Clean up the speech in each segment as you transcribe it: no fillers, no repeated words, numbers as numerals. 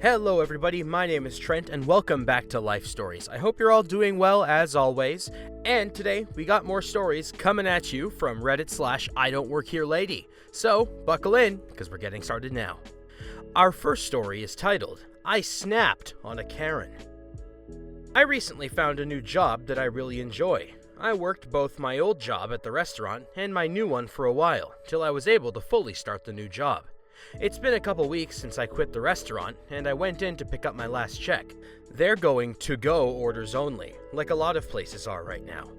Hello everybody, my name is Trent and welcome back to Life Stories. I hope you're all doing well as always, and today we got more stories coming at you from Reddit/idontworkherelady. So buckle in, because we're getting started now. Our first story is titled, I Snapped on a Karen. I recently found a new job that I really enjoy. I worked both my old job at the restaurant and my new one for a while, till I was able to fully start the new job. It's been a couple weeks since I quit the restaurant, and I went in to pick up my last check. They're going to-go orders only, like a lot of places are right now.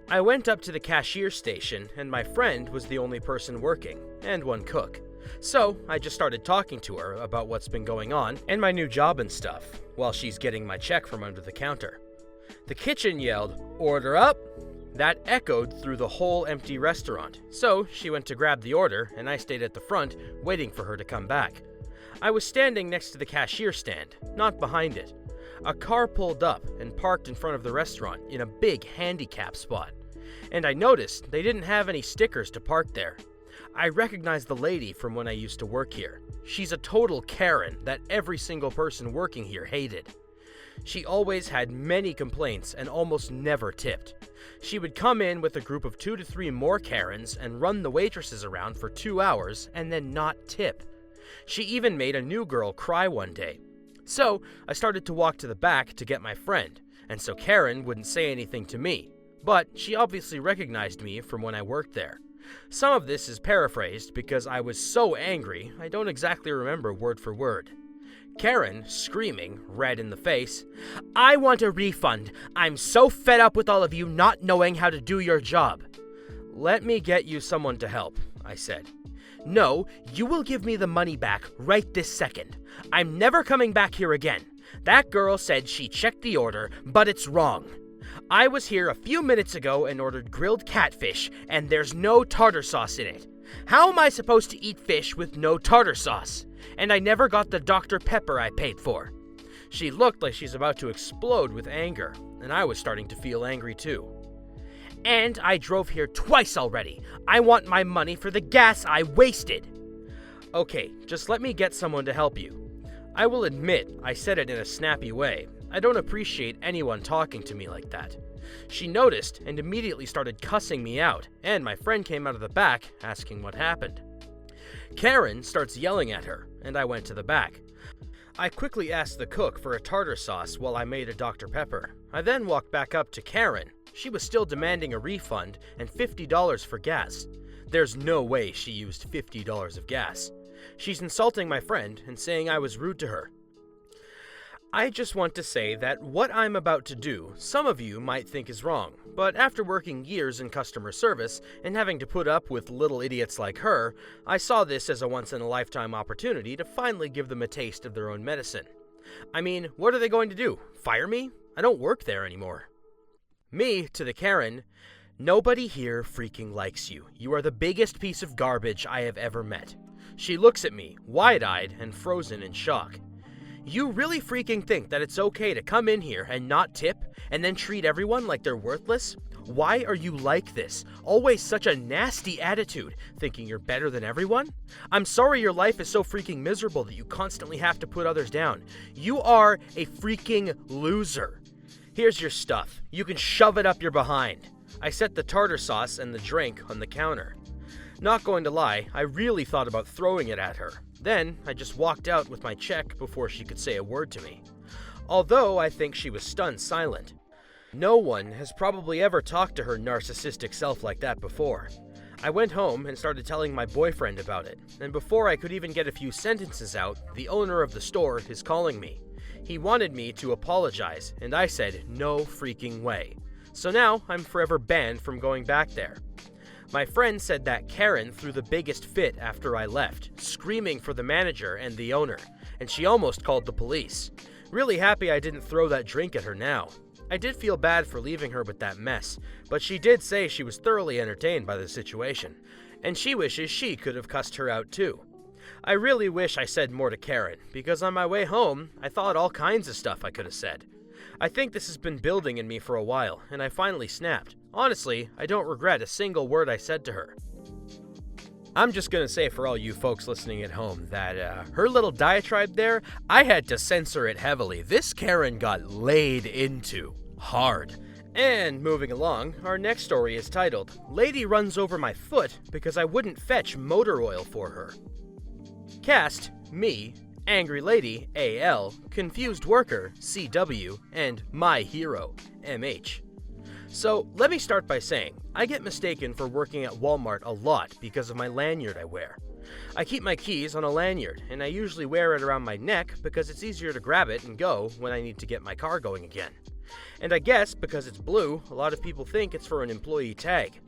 I went up to the cashier station, and my friend was the only person working, and one cook. So, I just started talking to her about what's been going on, and my new job and stuff, while she's getting my check from under the counter. The kitchen yelled, "Order up!" That echoed through the whole empty restaurant, so she went to grab the order, and I stayed at the front, waiting for her to come back. I was standing next to the cashier stand, not behind it. A car pulled up and parked in front of the restaurant in a big handicap spot, and I noticed they didn't have any stickers to park there. I recognized the lady from when I used to work here. She's a total Karen that every single person working here hated. She always had many complaints and almost never tipped. She would come in with a group of 2 to 3 more Karens and run the waitresses around for 2 hours and then not tip. She even made a new girl cry one day. So I started to walk to the back to get my friend, and so Karen wouldn't say anything to me, but she obviously recognized me from when I worked there. Some of this is paraphrased because I was so angry I don't exactly remember word for word. Karen, screaming, red in the face, "I want a refund! I'm so fed up with all of you not knowing how to do your job!" "Let me get you someone to help," I said. "No, you will give me the money back right this second. I'm never coming back here again. That girl said she checked the order, but it's wrong. I was here a few minutes ago and ordered grilled catfish, and there's no tartar sauce in it. How am I supposed to eat fish with no tartar sauce? And I never got the Dr. Pepper I paid for." She looked like she's about to explode with anger, and I was starting to feel angry too. "And I drove here twice already. I want my money for the gas I wasted." "Okay, just let me get someone to help you." I will admit I said it in a snappy way. I don't appreciate anyone talking to me like that. She noticed and immediately started cussing me out, and my friend came out of the back asking what happened. Karen starts yelling at her, and I went to the back. I quickly asked the cook for a tartar sauce while I made a Dr. Pepper. I then walked back up to Karen. She was still demanding a refund and $50 for gas. There's no way she used $50 of gas. She's insulting my friend and saying I was rude to her. I just want to say that what I'm about to do, some of you might think is wrong, but after working years in customer service and having to put up with little idiots like her, I saw this as a once-in-a-lifetime opportunity to finally give them a taste of their own medicine. I mean, what are they going to do? Fire me? I don't work there anymore. Me, to the Karen, "Nobody here freaking likes you. You are the biggest piece of garbage I have ever met." She looks at me, wide-eyed and frozen in shock. "You really freaking think that it's okay to come in here and not tip, and then treat everyone like they're worthless? Why are you like this? Always such a nasty attitude, thinking you're better than everyone? I'm sorry your life is so freaking miserable that you constantly have to put others down. You are a freaking loser. Here's your stuff. You can shove it up your behind." I set the tartar sauce and the drink on the counter. Not going to lie, I really thought about throwing it at her. Then, I just walked out with my check before she could say a word to me. Although I think she was stunned silent. No one has probably ever talked to her narcissistic self like that before. I went home and started telling my boyfriend about it, and before I could even get a few sentences out, the owner of the store is calling me. He wanted me to apologize, and I said no freaking way. So now, I'm forever banned from going back there. My friend said that Karen threw the biggest fit after I left, screaming for the manager and the owner, and she almost called the police. Really happy I didn't throw that drink at her now. I did feel bad for leaving her with that mess, but she did say she was thoroughly entertained by the situation, and she wishes she could have cussed her out too. I really wish I said more to Karen, because on my way home, I thought all kinds of stuff I could have said. I think this has been building in me for a while, and I finally snapped. Honestly, I don't regret a single word I said to her. I'm just gonna say for all you folks listening at home that her little diatribe there, I had to censor it heavily. This Karen got laid into hard. And moving along, our next story is titled, Lady Runs Over My Foot Because I Wouldn't Fetch Motor Oil for Her. Cast, me, Angry Lady, AL, Confused Worker, CW, and My Hero, MH. So, let me start by saying, I get mistaken for working at Walmart a lot because of my lanyard I wear. I keep my keys on a lanyard, and I usually wear it around my neck because it's easier to grab it and go when I need to get my car going again. And I guess because it's blue, a lot of people think it's for an employee tag.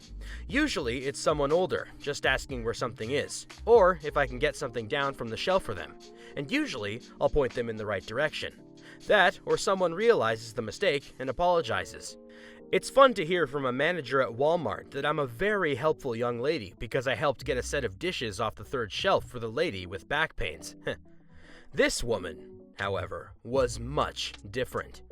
Usually, it's someone older, just asking where something is, or if I can get something down from the shelf for them. And usually, I'll point them in the right direction. That, or someone realizes the mistake and apologizes. It's fun to hear from a manager at Walmart that I'm a very helpful young lady because I helped get a set of dishes off the third shelf for the lady with back pains. This woman, however, was much different.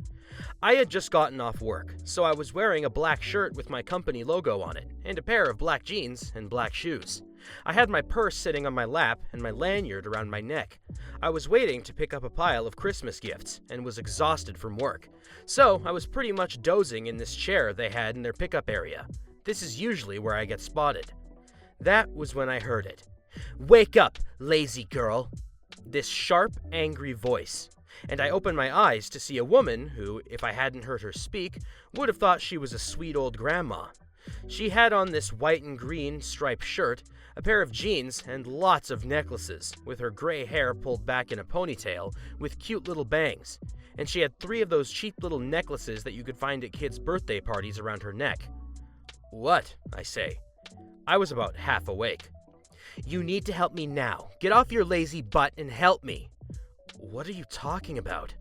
I had just gotten off work, so I was wearing a black shirt with my company logo on it, and a pair of black jeans and black shoes. I had my purse sitting on my lap and my lanyard around my neck. I was waiting to pick up a pile of Christmas gifts, and was exhausted from work. So I was pretty much dozing in this chair they had in their pickup area. This is usually where I get spotted. That was when I heard it. "Wake up, lazy girl!" This sharp, angry voice. And I opened my eyes to see a woman who, if I hadn't heard her speak, would have thought she was a sweet old grandma. She had on this white and green striped shirt, a pair of jeans, and lots of necklaces, with her gray hair pulled back in a ponytail with cute little bangs. And she had 3 of those cheap little necklaces that you could find at kids' birthday parties around her neck. "What?" I say. I was about half awake. "You need to help me now. Get off your lazy butt and help me." "What are you talking about?"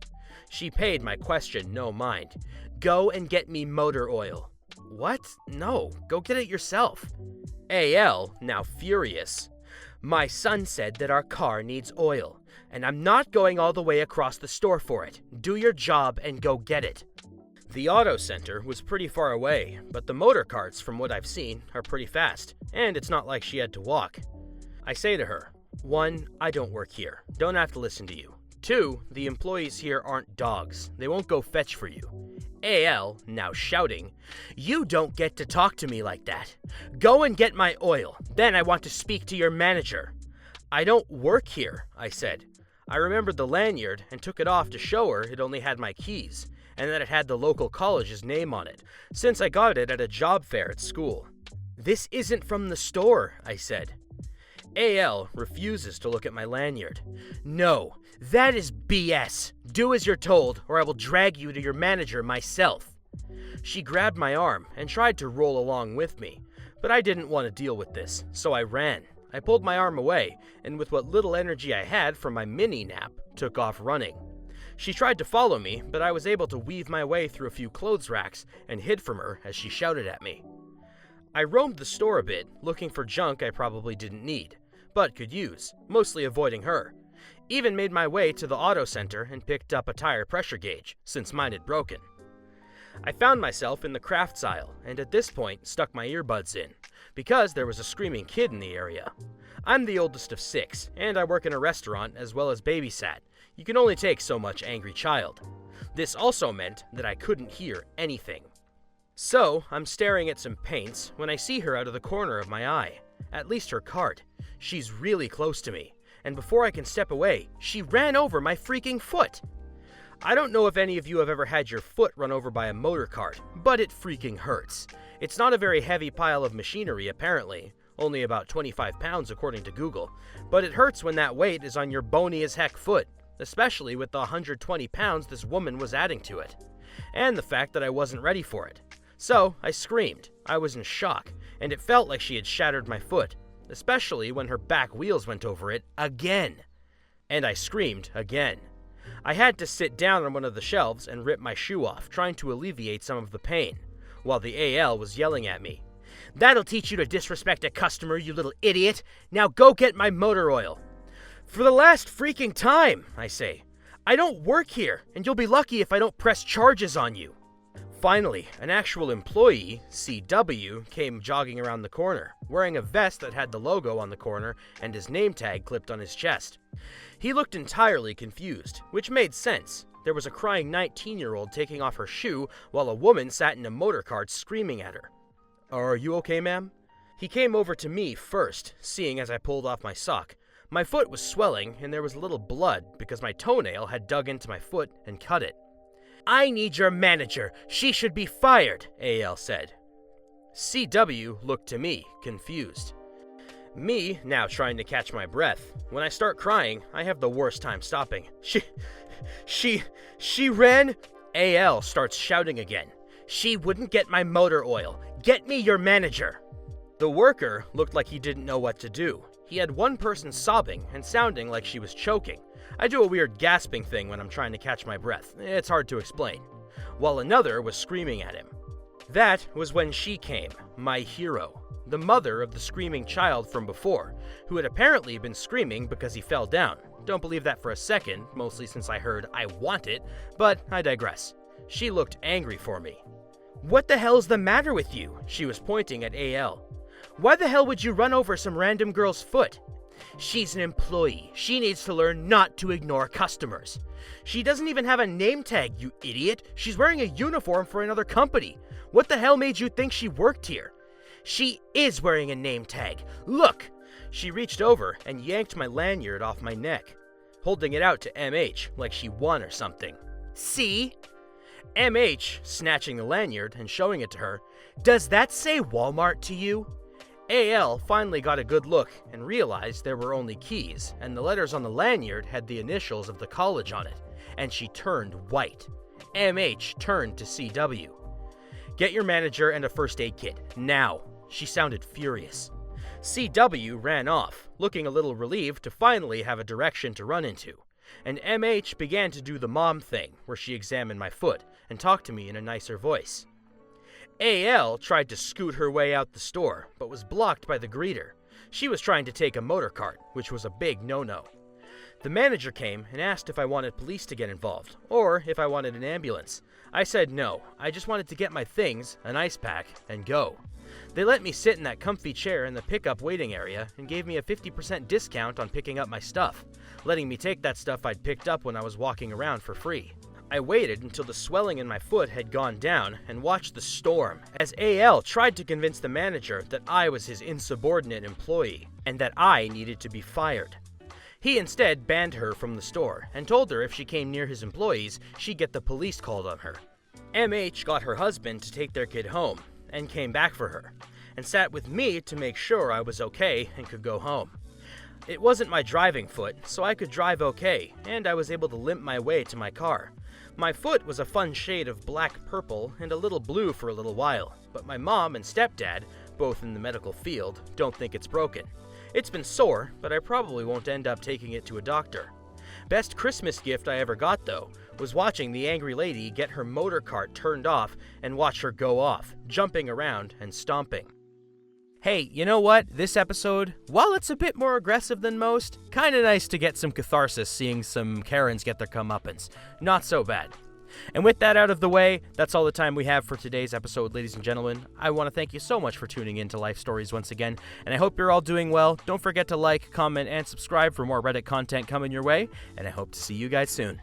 She paid my question no mind. "Go and get me motor oil." "What? No, go get it yourself." AL, now furious. "My son said that our car needs oil, and I'm not going all the way across the store for it. Do your job and go get it." The auto center was pretty far away, but the motor carts, from what I've seen, are pretty fast, and it's not like she had to walk. I say to her, 1, I don't work here. Don't have to listen to you. 2, the employees here aren't dogs. They won't go fetch for you. AL, now shouting, "You don't get to talk to me like that. Go and get my oil. Then I want to speak to your manager." "I don't work here," I said. I remembered the lanyard and took it off to show her it only had my keys, and that it had the local college's name on it, since I got it at a job fair at school. "This isn't from the store," I said. AL refuses to look at my lanyard. "No, that is BS. Do as you're told, or I will drag you to your manager myself." She grabbed my arm and tried to roll along with me, but I didn't want to deal with this, so I ran. I pulled my arm away, and with what little energy I had from my mini nap, took off running. She tried to follow me, but I was able to weave my way through a few clothes racks and hid from her as she shouted at me. I roamed the store a bit, looking for junk I probably didn't need, but could use, mostly avoiding her. Even made my way to the auto center and picked up a tire pressure gauge, since mine had broken. I found myself in the crafts aisle, and at this point stuck my earbuds in, because there was a screaming kid in the area. I'm the oldest of 6, and I work in a restaurant as well as babysat. You can only take so much angry child. This also meant that I couldn't hear anything. So, I'm staring at some paints when I see her out of the corner of my eye. At least her cart. She's really close to me, and before I can step away, she ran over my freaking foot. I don't know if any of you have ever had your foot run over by a motor cart, but it freaking hurts. It's not a very heavy pile of machinery, apparently, only about 25 pounds according to Google, but it hurts when that weight is on your bony as heck foot, especially with the 120 pounds this woman was adding to it, and the fact that I wasn't ready for it. So, I screamed. I was in shock, and it felt like she had shattered my foot, especially when her back wheels went over it again. And I screamed again. I had to sit down on one of the shelves and rip my shoe off, trying to alleviate some of the pain, while the AL was yelling at me. "That'll teach you to disrespect a customer, you little idiot! Now go get my motor oil!" "For the last freaking time," I say. "I don't work here, and you'll be lucky if I don't press charges on you." Finally, an actual employee, CW, came jogging around the corner, wearing a vest that had the logo on the corner and his name tag clipped on his chest. He looked entirely confused, which made sense. There was a crying 19-year-old taking off her shoe while a woman sat in a motor cart screaming at her. "Are you okay, ma'am?" He came over to me first, seeing as I pulled off my sock. My foot was swelling and there was a little blood because my toenail had dug into my foot and cut it. "I need your manager. She should be fired," AL said. CW looked to me, confused. Me now trying to catch my breath. When I start crying, I have the worst time stopping. She ran? AL starts shouting again. "She wouldn't get my motor oil. Get me your manager." The worker looked like he didn't know what to do. He had one person sobbing and sounding like she was choking. I do a weird gasping thing when I'm trying to catch my breath. It's hard to explain. While another was screaming at him. That was when she came, my hero, the mother of the screaming child from before, who had apparently been screaming because he fell down. Don't believe that for a second, mostly since I heard "I want it," but I digress. She looked angry for me. "What the hell's the matter with you?" She was pointing at AL. "Why the hell would you run over some random girl's foot?" "She's an employee. She needs to learn not to ignore customers." "She doesn't even have a name tag, you idiot. She's wearing a uniform for another company. What the hell made you think she worked here?" "She is wearing a name tag. Look!" She reached over and yanked my lanyard off my neck, holding it out to MH like she won or something. "See?" MH, snatching the lanyard and showing it to her. "Does that say Walmart to you?" AL finally got a good look and realized there were only keys, and the letters on the lanyard had the initials of the college on it, and she turned white. MH turned to CW. "Get your manager and a first aid kit, now." She sounded furious. CW ran off, looking a little relieved to finally have a direction to run into, and MH began to do the mom thing, where she examined my foot and talked to me in a nicer voice. AL tried to scoot her way out the store, but was blocked by the greeter. She was trying to take a motor cart, which was a big no-no. The manager came and asked if I wanted police to get involved, or if I wanted an ambulance. I said no, I just wanted to get my things, an ice pack, and go. They let me sit in that comfy chair in the pickup waiting area and gave me a 50% discount on picking up my stuff, letting me take that stuff I'd picked up when I was walking around for free. I waited until the swelling in my foot had gone down and watched the storm as AL tried to convince the manager that I was his insubordinate employee and that I needed to be fired. He instead banned her from the store and told her if she came near his employees, she'd get the police called on her. MH got her husband to take their kid home and came back for her and sat with me to make sure I was okay and could go home. It wasn't my driving foot, so I could drive okay, and I was able to limp my way to my car. My foot was a fun shade of black-purple and a little blue for a little while, but my mom and stepdad, both in the medical field, don't think it's broken. It's been sore, but I probably won't end up taking it to a doctor. Best Christmas gift I ever got, though, was watching the angry lady get her motor cart turned off and watch her go off, jumping around and stomping. Hey, you know what? This episode, while it's a bit more aggressive than most, kinda nice to get some catharsis seeing some Karens get their comeuppance. Not so bad. And with that out of the way, that's all the time we have for today's episode, ladies and gentlemen. I want to thank you so much for tuning in to Life Stories once again, and I hope you're all doing well. Don't forget to like, comment, and subscribe for more Reddit content coming your way, and I hope to see you guys soon.